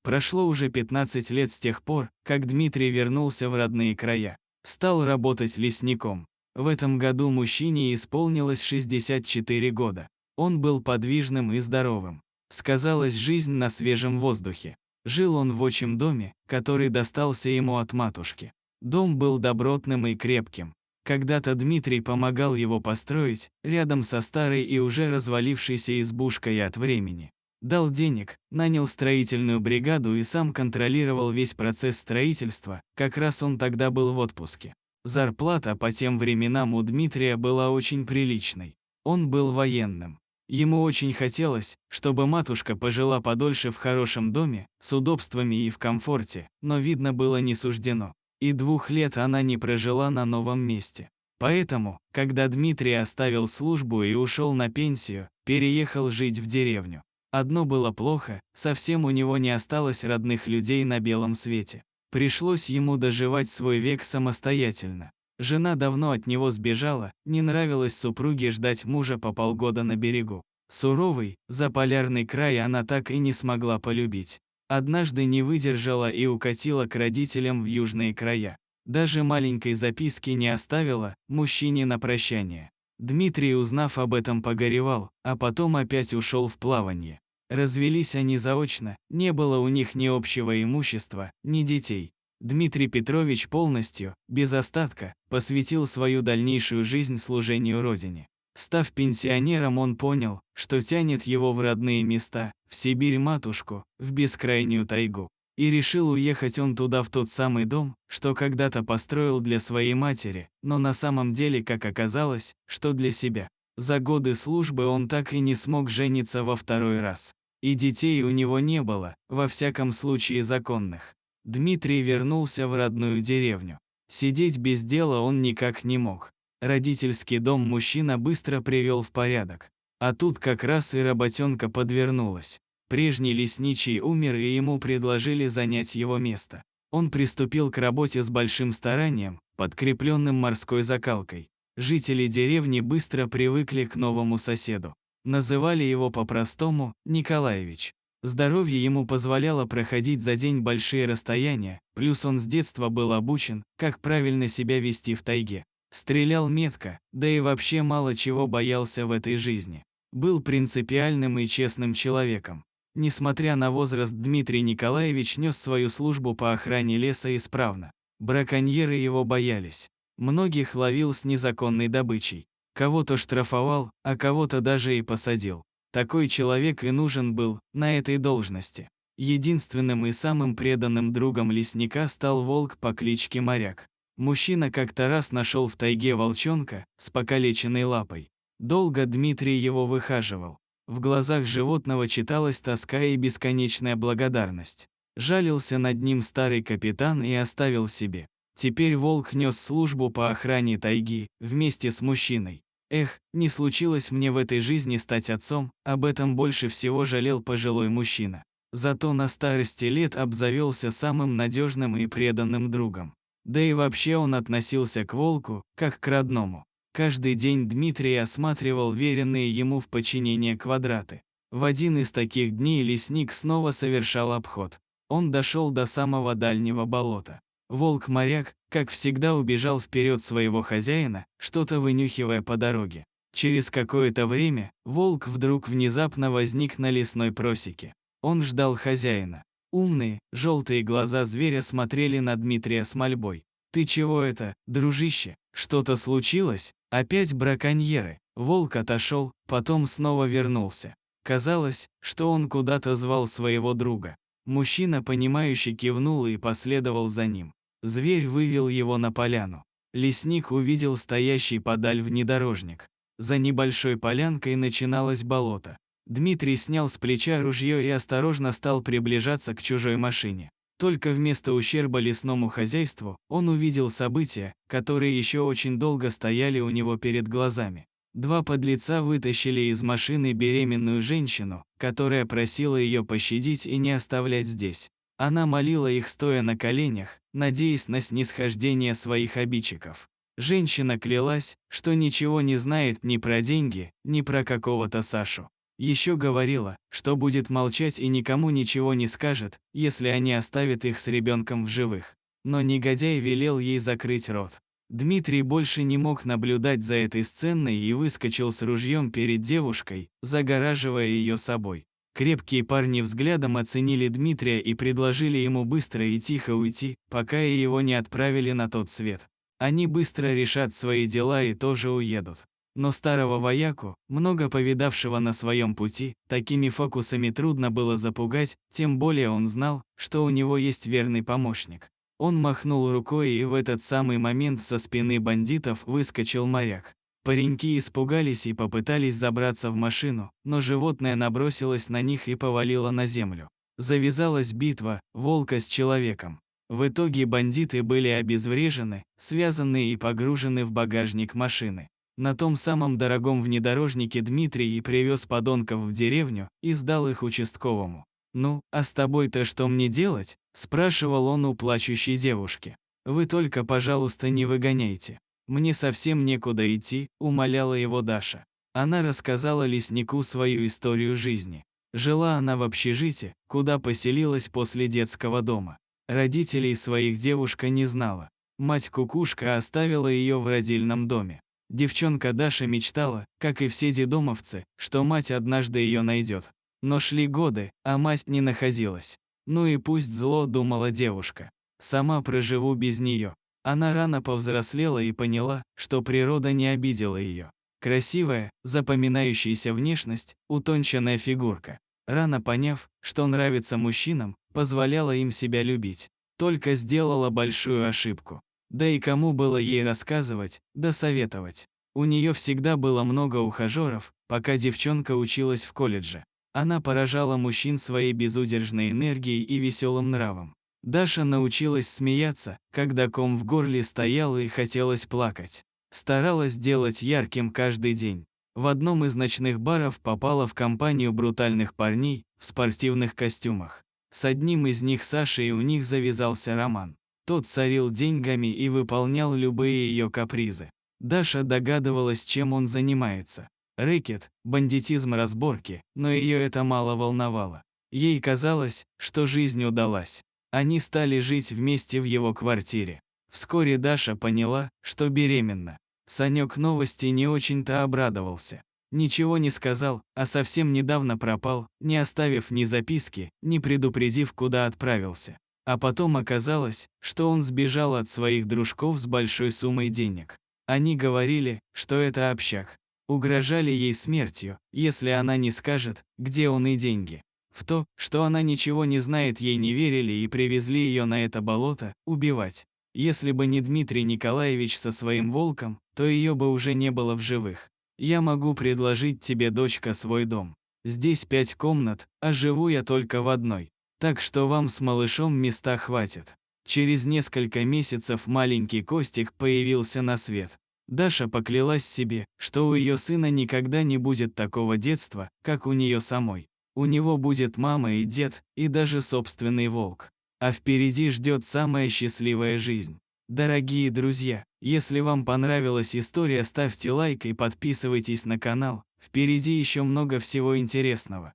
Прошло уже 15 лет с тех пор, как Дмитрий вернулся в родные края. Стал работать лесником. В этом году мужчине исполнилось 64 года. Он был подвижным и здоровым. Сказалась жизнь на свежем воздухе. Жил он в отчим доме, который достался ему от матушки. Дом был добротным и крепким. Когда-то Дмитрий помогал его построить, рядом со старой и уже развалившейся избушкой от времени. Дал денег, нанял строительную бригаду и сам контролировал весь процесс строительства, как раз он тогда был в отпуске. Зарплата по тем временам у Дмитрия была очень приличной. Он был военным. Ему очень хотелось, чтобы матушка пожила подольше в хорошем доме, с удобствами и в комфорте, но видно было не суждено. И 2 лет она не прожила на новом месте. Поэтому, когда Дмитрий оставил службу и ушел на пенсию, переехал жить в деревню. Одно было плохо, совсем у него не осталось родных людей на белом свете. Пришлось ему доживать свой век самостоятельно. Жена давно от него сбежала, не нравилось супруге ждать мужа по полгода на берегу. Суровый, заполярный край она так и не смогла полюбить. Однажды не выдержала и укатила к родителям в южные края. Даже маленькой записки не оставила мужчине на прощание. Дмитрий, узнав об этом, погоревал, а потом опять ушел в плаванье. Развелись они заочно, не было у них ни общего имущества, ни детей. Дмитрий Петрович полностью, без остатка, посвятил свою дальнейшую жизнь служению Родине. Став пенсионером, он понял, что тянет его в родные места, в Сибирь-матушку, в бескрайнюю тайгу. И решил уехать он туда, в тот самый дом, что когда-то построил для своей матери, но на самом деле, как оказалось, что для себя. За годы службы он так и не смог жениться во 2-й раз. И детей у него не было, во всяком случае законных. Дмитрий вернулся в родную деревню. Сидеть без дела он никак не мог. Родительский дом мужчина быстро привел в порядок. А тут как раз и работенка подвернулась. Прежний лесничий умер, и ему предложили занять его место. Он приступил к работе с большим старанием, подкрепленным морской закалкой. Жители деревни быстро привыкли к новому соседу. Называли его по-простому Николаевич. Здоровье ему позволяло проходить за день большие расстояния, плюс он с детства был обучен, как правильно себя вести в тайге. Стрелял метко, да и вообще мало чего боялся в этой жизни. Был принципиальным и честным человеком. Несмотря на возраст, Дмитрий Николаевич нес свою службу по охране леса исправно. Браконьеры его боялись. Многих ловил с незаконной добычей. Кого-то штрафовал, а кого-то даже и посадил. Такой человек и нужен был на этой должности. Единственным и самым преданным другом лесника стал волк по кличке Моряк. Мужчина как-то раз нашел в тайге волчонка с покалеченной лапой. Долго Дмитрий его выхаживал. В глазах животного читалась тоска и бесконечная благодарность. Жалился над ним старый капитан и оставил себе. Теперь волк нес службу по охране тайги вместе с мужчиной. Эх, не случилось мне в этой жизни стать отцом, об этом больше всего жалел пожилой мужчина. Зато на старости лет обзавелся самым надежным и преданным другом. Да и вообще он относился к волку, как к родному. Каждый день Дмитрий осматривал веренные ему в подчинение квадраты. В один из таких дней лесник снова совершал обход. Он дошел до самого дальнего болота. Волк-моряк, как всегда, убежал вперед своего хозяина, что-то вынюхивая по дороге. Через какое-то время волк вдруг внезапно возник на лесной просеке. Он ждал хозяина. Умные, желтые глаза зверя смотрели на Дмитрия с мольбой. «Ты чего это, дружище? Что-то случилось? Опять браконьеры?» Волк отошел, потом снова вернулся. Казалось, что он куда-то звал своего друга. Мужчина, понимающе кивнул и последовал за ним. Зверь вывел его на поляну. Лесник увидел стоящий подаль внедорожник. За небольшой полянкой начиналось болото. Дмитрий снял с плеча ружье и осторожно стал приближаться к чужой машине. Только вместо ущерба лесному хозяйству он увидел события, которые еще очень долго стояли у него перед глазами. 2 подлеца вытащили из машины беременную женщину, которая просила ее пощадить и не оставлять здесь. Она молила их, стоя на коленях, надеясь на снисхождение своих обидчиков. Женщина клялась, что ничего не знает ни про деньги, ни про какого-то Сашу. Еще говорила, что будет молчать и никому ничего не скажет, если они оставят их с ребенком в живых. Но негодяй велел ей закрыть рот. Дмитрий больше не мог наблюдать за этой сценой и выскочил с ружьем перед девушкой, загораживая ее собой. Крепкие парни взглядом оценили Дмитрия и предложили ему быстро и тихо уйти, пока его не отправили на тот свет. Они быстро решат свои дела и тоже уедут. Но старого вояку, много повидавшего на своем пути, такими фокусами трудно было запугать, тем более он знал, что у него есть верный помощник. Он махнул рукой, и в этот самый момент со спины бандитов выскочил моряк. Пареньки испугались и попытались забраться в машину, но животное набросилось на них и повалило на землю. Завязалась битва волка с человеком. В итоге бандиты были обезврежены, связаны и погружены в багажник машины. На том самом дорогом внедорожнике Дмитрий и привез подонков в деревню и сдал их участковому. «Ну, а с тобой-то что мне делать?» – спрашивал он у плачущей девушки. «Вы только, пожалуйста, не выгоняйте. Мне совсем некуда идти», – умоляла его Даша. Она рассказала леснику свою историю жизни. Жила она в общежитии, куда поселилась после детского дома. Родителей своих девушка не знала. Мать-кукушка оставила ее в родильном доме. Девчонка Даша мечтала, как и все детдомовцы, что мать однажды ее найдет. Но шли годы, а мать не находилась. Ну и пусть зло, думала девушка. Сама проживу без нее. Она рано повзрослела и поняла, что природа не обидела ее. Красивая, запоминающаяся внешность, утонченная фигурка. Рано поняв, что нравится мужчинам, позволяла им себя любить. Только сделала большую ошибку. Да и кому было ей рассказывать, да советовать. У нее всегда было много ухажеров, пока девчонка училась в колледже. Она поражала мужчин своей безудержной энергией и веселым нравом. Даша научилась смеяться, когда ком в горле стоял и хотелось плакать. Старалась делать ярким каждый день. В одном из ночных баров попала в компанию брутальных парней в спортивных костюмах. С одним из них Сашей у них завязался роман. Тот сорил деньгами и выполнял любые ее капризы. Даша догадывалась, чем он занимается. Рэкет, бандитизм, разборки, но ее это мало волновало. Ей казалось, что жизнь удалась. Они стали жить вместе в его квартире. Вскоре Даша поняла, что беременна. Санек новости не очень-то обрадовался. Ничего не сказал, а совсем недавно пропал, не оставив ни записки, ни предупредив, куда отправился. А потом оказалось, что он сбежал от своих дружков с большой суммой денег. Они говорили, что это общак. Угрожали ей смертью, если она не скажет, где он и деньги. В то, что она ничего не знает, ей не верили и привезли ее на это болото убивать. Если бы не Дмитрий Николаевич со своим волком, то ее бы уже не было в живых. «Я могу предложить тебе, дочка, свой дом. Здесь 5 комнат, а живу я только в одной. Так что вам с малышом места хватит». Через несколько месяцев маленький Костик появился на свет. Даша поклялась себе, что у ее сына никогда не будет такого детства, как у нее самой. У него будет мама и дед, и даже собственный волк. А впереди ждет самая счастливая жизнь. Дорогие друзья, если вам понравилась история, ставьте лайк и подписывайтесь на канал. Впереди еще много всего интересного.